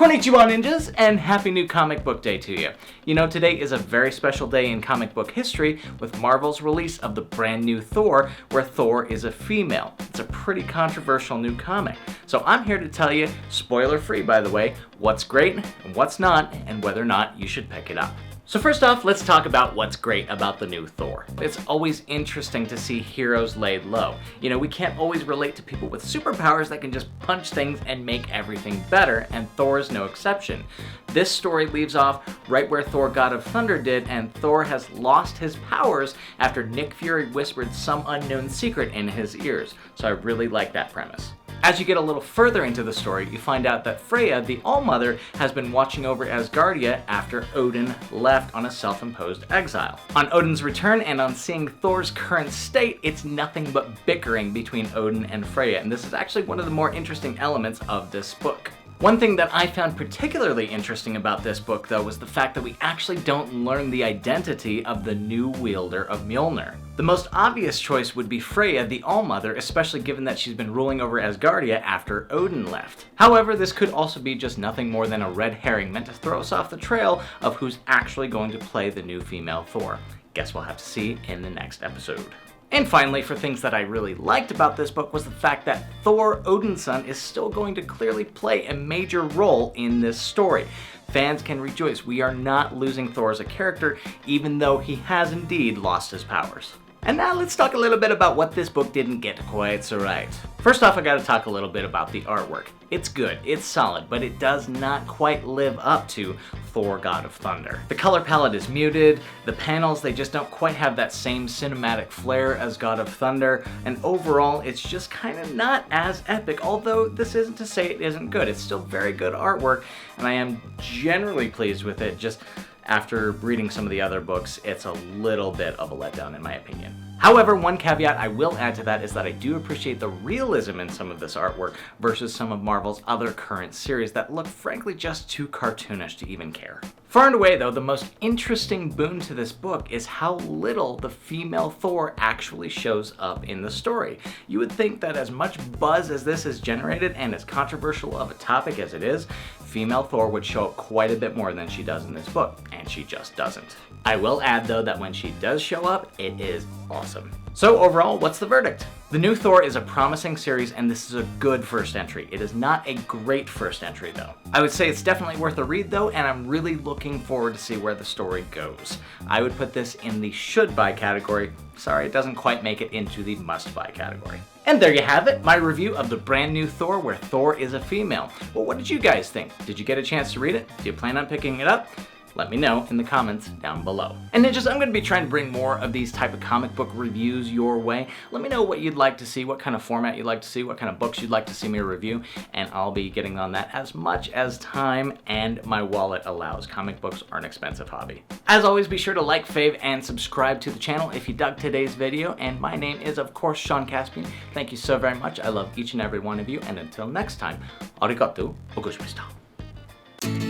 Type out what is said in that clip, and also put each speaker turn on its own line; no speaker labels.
Konnichiwa ninjas, and happy new comic book day to you. You know, today is a very special day in comic book history with Marvel's release of the brand new Thor, where Thor is a female. It's a pretty controversial new comic. So I'm here to tell you, spoiler free by the way, what's great and what's not, and whether or not you should pick it up. So first off, let's talk about what's great about the new Thor. It's always interesting to see heroes laid low. You know, we can't always relate to people with superpowers that can just punch things and make everything better, and Thor is no exception. This story leaves off right where Thor God of Thunder did, and Thor has lost his powers after Nick Fury whispered some unknown secret in his ears. So I really like that premise. As you get a little further into the story, you find out that Freya, the All-Mother, has been watching over Asgardia after Odin left on a self-imposed exile. On Odin's return and on seeing Thor's current state, it's nothing but bickering between Odin and Freya, and this is actually one of the more interesting elements of this book. One thing that I found particularly interesting about this book, though, was the fact that we actually don't learn the identity of the new wielder of Mjolnir. The most obvious choice would be Freya, the All-Mother, especially given that she's been ruling over Asgardia after Odin left. However, this could also be just nothing more than a red herring meant to throw us off the trail of who's actually going to play the new female Thor. Guess we'll have to see in the next episode. And finally, for things that I really liked about this book was the fact that Thor, Odin's son, is still going to clearly play a major role in this story. Fans can rejoice. We are not losing Thor as a character, even though he has indeed lost his powers. And now let's talk a little bit about what this book didn't get quite so right. First off, I gotta talk a little bit about the artwork. It's good, it's solid, but it does not quite live up to Thor God of Thunder. The color palette is muted, the panels, they just don't quite have that same cinematic flair as God of Thunder, and overall, it's just kind of not as epic, although this isn't to say it isn't good. It's still very good artwork, and I am generally pleased with it. Just after reading some of the other books, it's a little bit of a letdown in my opinion. However, one caveat I will add to that is that I do appreciate the realism in some of this artwork versus some of Marvel's other current series that look frankly just too cartoonish to even care. Far and away though, the most interesting boon to this book is how little the female Thor actually shows up in the story. You would think that as much buzz as this has generated and as controversial of a topic as it is, female Thor would show up quite a bit more than she does in this book, and she just doesn't. I will add though that when she does show up, it is awesome. So overall, what's the verdict? The new Thor is a promising series, and this is a good first entry. It is not a great first entry though. I would say it's definitely worth a read though, and I'm really looking forward to see where the story goes. I would put this in the should buy category. Sorry, it doesn't quite make it into the must buy category. And there you have it, my review of the brand new Thor, where Thor is a female. Well, what did you guys think? Did you get a chance to read it? Do you plan on picking it up? Let me know in the comments down below. And ninjas, I'm going to be trying to bring more of these type of comic book reviews your way. Let me know what you'd like to see, what kind of format you'd like to see, what kind of books you'd like to see me review, and I'll be getting on that as much as time and my wallet allows. Comic books are an expensive hobby. As always, be sure to like, fave, and subscribe to the channel if you dug today's video, and my name is, of course, Sean Caspian. Thank you so very much. I love each and every one of you, and until next time, arigatou gozaimashita.